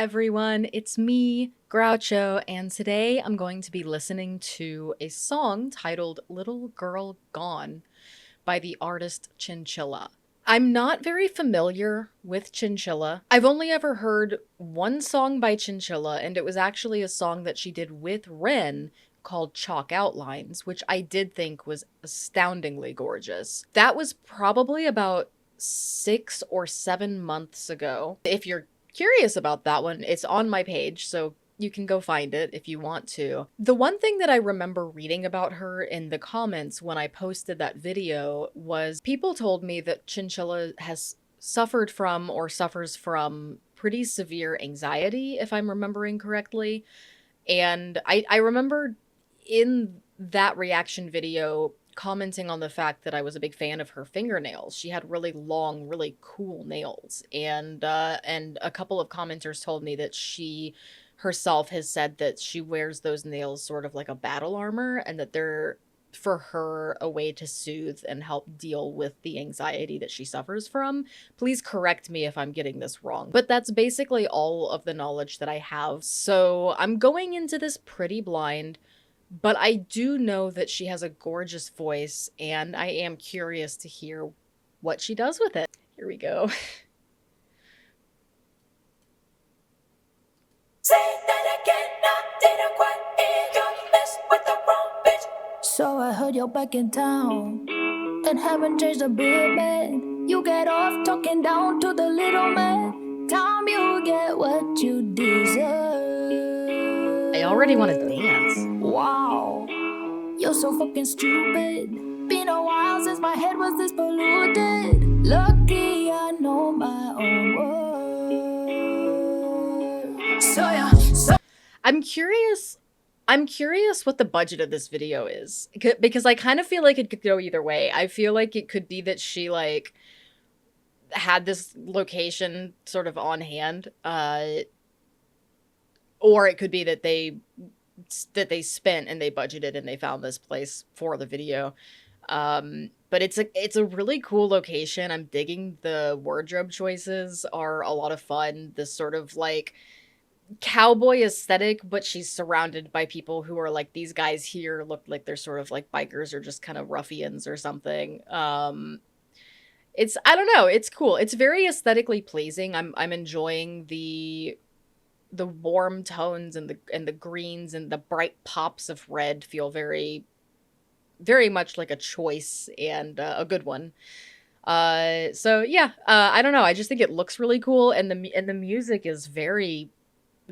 everyone, it's me, Groucho, and today I'm going to be listening to a song titled Little Girl Gone by the artist Chinchilla. I'm not very familiar with Chinchilla. I've only ever heard one song by Chinchilla, and it was actually a song that she did with Ren called Chalk Outlines, which I did think was astoundingly gorgeous. That was probably about 6 or 7 months ago. If you're curious about that one, it's on my page, so you can go find it if you want to. The one thing that I remember reading about her in the comments when I posted that video was people told me that Chinchilla has suffered from or suffers from pretty severe anxiety, if I'm remembering correctly. And I remember in that reaction video commenting on the fact that I was a big fan of her fingernails. She had really long, really cool nails. And a couple of commenters told me that she herself has said that she wears those nails sort of like a battle armor, and that they're, for her, a way to soothe and help deal with the anxiety that she suffers from. Please correct me if I'm getting this wrong. But that's basically all of the knowledge that I have. So I'm going into this pretty blind, but I do know that she has a gorgeous voice, and I am curious to hear what she does with it. Here we go. Say that again, I didn't quite hear you mess with the wrong bitch. So I heard you're back in town and haven't changed a bit, man. You get off talking down to the little man. Time you get what you deserve. I already want to dance. Wow, you're so fucking stupid. Been a while since my head was this polluted. Lucky I know my own words. So yeah, I'm curious what the budget of this video is, because I kind of feel like it could go either way. I feel like it could be that she like had this location sort of on hand, or it could be that they spent and they budgeted and they found this place for the video. But it's a really cool location. I'm digging the wardrobe choices, are a lot of fun. This sort of like cowboy aesthetic, but she's surrounded by people who are like, these guys here look like they're sort of like bikers or just kind of ruffians or something. It's, I don't know, it's cool. It's very aesthetically pleasing. I'm enjoying the warm tones and the greens and the bright pops of red feel very, very much like a choice, and a good one. So yeah, I don't know. I just think it looks really cool, and the music is very,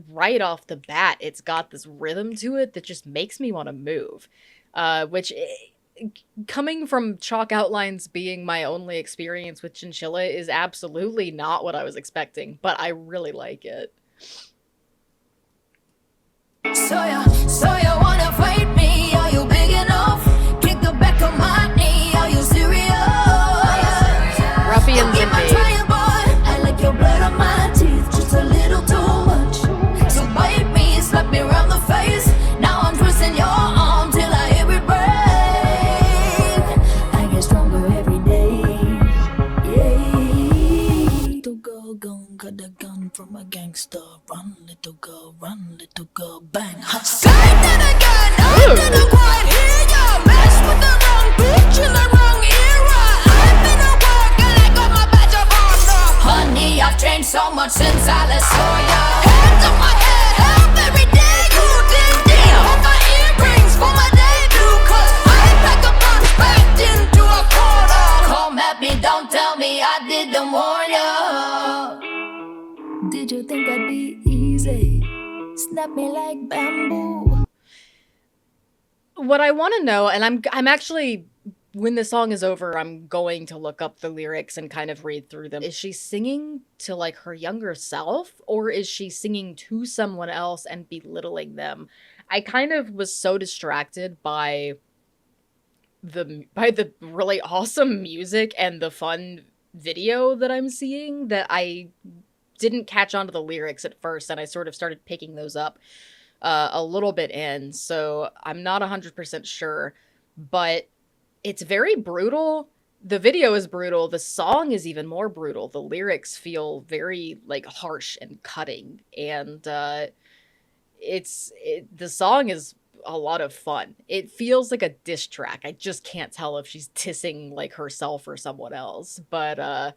right off the bat, it's got this rhythm to it that just makes me want to move, which, coming from Chalk Outlines being my only experience with Chinchilla, is absolutely not what I was expecting, but I really like it. So you wanna fight me? Are you big enough? Kick the back of my knee. Are you serious? Ruffians Give my indeed. trial, boy. I like your blood on my teeth, just a little too much. So bite me, slap me around the face. Now I'm twisting your arm till I hear it break. I get stronger every day. Yeah. Little girl gone, got a gun from a gangster. Run, little girl, bang. Say that again, I didn't quite hear ya. Mess with the wrong bitch in the wrong era. I've been at work and I got my badge of honor. Honey, I've changed so much since I last saw ya. Hands on my head, help every day. You did damn. On my earrings for my debut, cause I pack a punch backed into a quarter. Come at me, don't tell me I didn't warn ya. Did you think I'd be easy? Snap me like bamboo. What I want to know, and I'm actually, when the song is over, I'm going to look up the lyrics and kind of read through them. Is she singing to like her younger self, or is she singing to someone else and belittling them? I kind of was so distracted by the really awesome music and the fun video that I'm seeing that I didn't catch on to the lyrics at first, and I sort of started picking those up a little bit in, so I'm not 100% sure, but it's very brutal, The video is brutal. The song is even more brutal. The lyrics feel very like harsh and cutting, and the song is a lot of fun. It feels like a diss track. I just can't tell if she's dissing like herself or someone else. But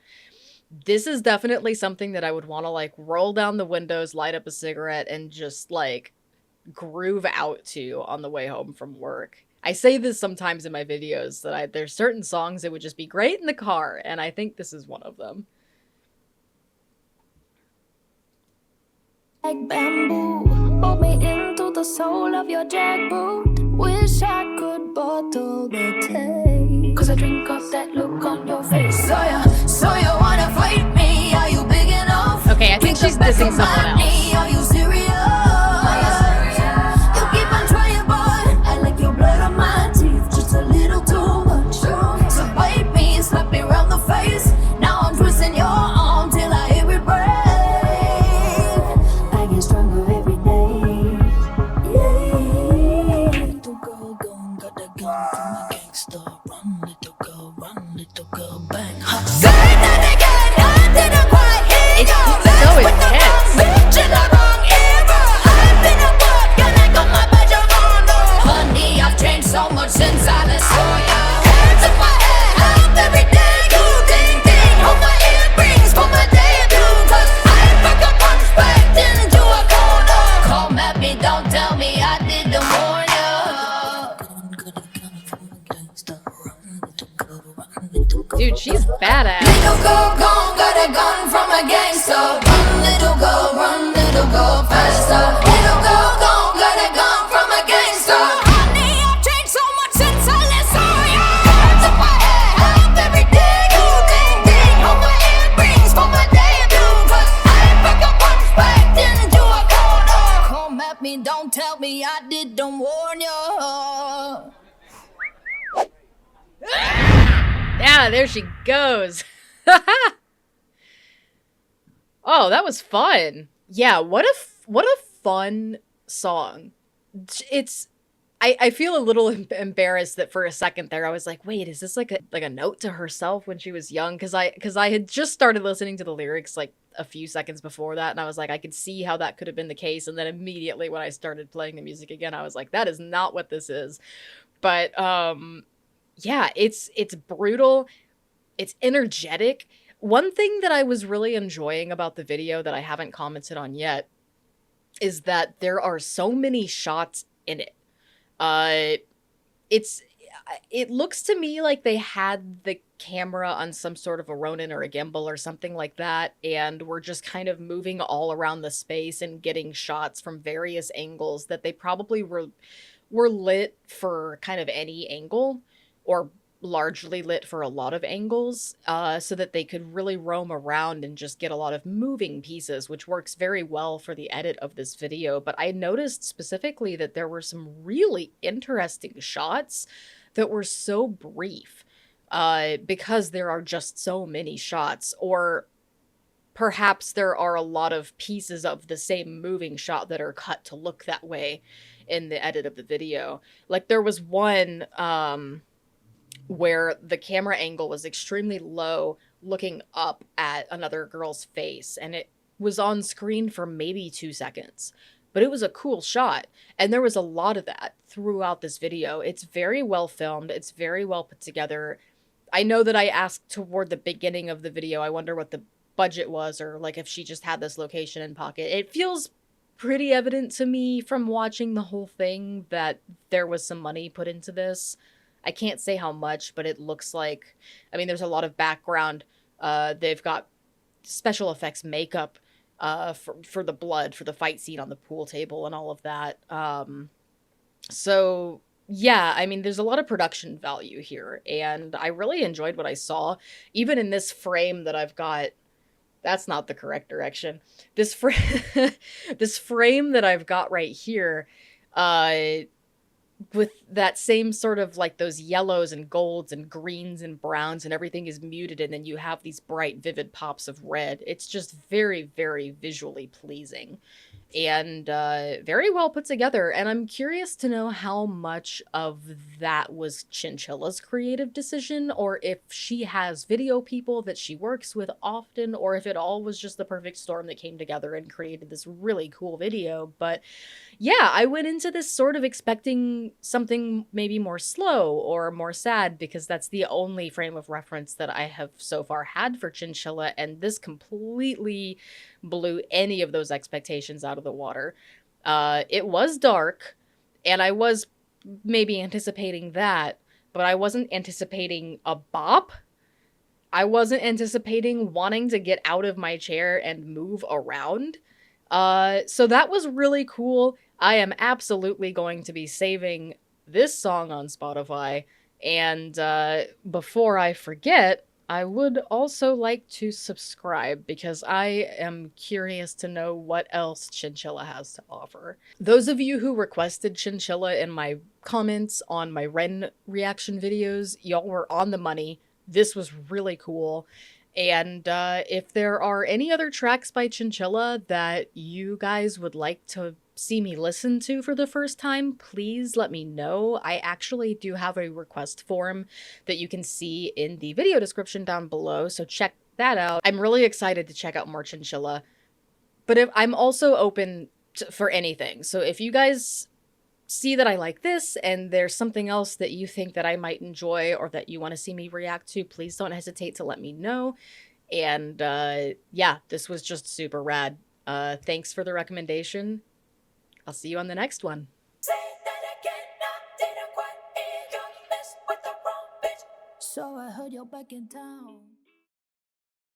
this is definitely something that I would want to like roll down the windows, light up a cigarette, and just like groove out to on the way home from work. I say this sometimes in my videos that there's certain songs that would just be great in the car, and I think this is one of them. Like bamboo, hold me into the soul of your jackboot. Wish I could bottle the taste. Cause I drink up that look on your face. So you wanna fight me? Are you big enough? Okay, I think she's dissing someone else. Are you serious? You keep on trying, boy. I like your blood on my teeth, just a little too much. So bite me, slap me around the face. Now I'm twisting your arm till I hear it break. I get stronger every day. Yeah. Little girl gone, got the gun from a gangster. Run, little girl, bang. Say that again, I didn't quite hear you. So intense. Bitch in the wrong era. I've been a bug and I got my badge on. Honey, I've changed so much since I last saw you. Hands in my head, up every day. You ding ding, hold my earrings for my debut. Cause I fuck up on respect into a corner. Come at me, don't tell me I didn't warn you. Dude, she's badass. Little girl gone, got a gun from a gangster. Run, little girl, faster. Little girl gone, got a gun from a gangster. Honey, I've changed so much since I last saw you. Hands in my head, up every day. You ding ding, hold my earrings for my debut. Cause I fuck up on respect into a corner. Come at me, don't tell me I didn't warn you. Yeah, there she goes. Oh, that was fun. Yeah, what a fun song. It's I feel a little embarrassed that for a second there I was like, wait, is this like a note to herself when she was young? Because I had just started listening to the lyrics like a few seconds before that, and I was like, I could see how that could have been the case. And then immediately when I started playing the music again, I was like, that is not what this is. But yeah, it's brutal. It's energetic. One thing that I was really enjoying about the video that I haven't commented on yet is that there are so many shots in it. It's it looks to me like they had the camera on some sort of a Ronin or a gimbal or something like that, and we're just kind of moving all around the space and getting shots from various angles that they probably were lit for kind of any angle, or largely lit for a lot of angles, so that they could really roam around and just get a lot of moving pieces, which works very well for the edit of this video. But I noticed specifically that there were some really interesting shots that were so brief, because there are just so many shots, or perhaps there are a lot of pieces of the same moving shot that are cut to look that way in the edit of the video. Like there was one, where the camera angle was extremely low, looking up at another girl's face, and it was on screen for maybe 2 seconds. But it was a cool shot, and there was a lot of that throughout this video. It's very well filmed, it's very well put together. I know that I asked toward the beginning of the video, I wonder what the budget was, or like if she just had this location in pocket. It feels pretty evident to me from watching the whole thing that there was some money put into this. I can't say how much, but it looks like, I mean, there's a lot of background. They've got special effects makeup for the blood, for the fight scene on the pool table and all of that. So, yeah, I mean, there's a lot of production value here, and I really enjoyed what I saw. Even in this frame that I've got, that's not the correct direction. This this frame that I've got right here, with that same sort of like those yellows and golds and greens and browns, and everything is muted, and then you have these bright vivid pops of red. It's just very, very visually pleasing. and very well put together. And I'm curious to know how much of that was Chinchilla's creative decision, or if she has video people that she works with often, or if it all was just the perfect storm that came together and created this really cool video. But yeah, I went into this sort of expecting something maybe more slow or more sad because that's the only frame of reference that I have so far had for Chinchilla, and this completely blew any of those expectations out of the water. It was dark, and I was maybe anticipating that, but I wasn't anticipating a bop. I wasn't anticipating wanting to get out of my chair and move around. So that was really cool. I am absolutely going to be saving this song on Spotify. And before I forget, I would also like to subscribe because I am curious to know what else Chinchilla has to offer. Those of you who requested Chinchilla in my comments on my Ren reaction videos, y'all were on the money. This was really cool. And if there are any other tracks by Chinchilla that you guys would like to see me listen to for the first time, please let me know. I actually do have a request form that you can see in the video description down below, so check that out. I'm really excited to check out more Chinchilla, but I'm also open for anything. So if you guys see that I like this and there's something else that you think that I might enjoy or that you want to see me react to, please don't hesitate to let me know. And yeah, this was just super rad. Thanks for the recommendation. I'll see you on the next one. Say that again, I didn't quite hear you. Mess with the wrong bitch. So I heard you're back in town.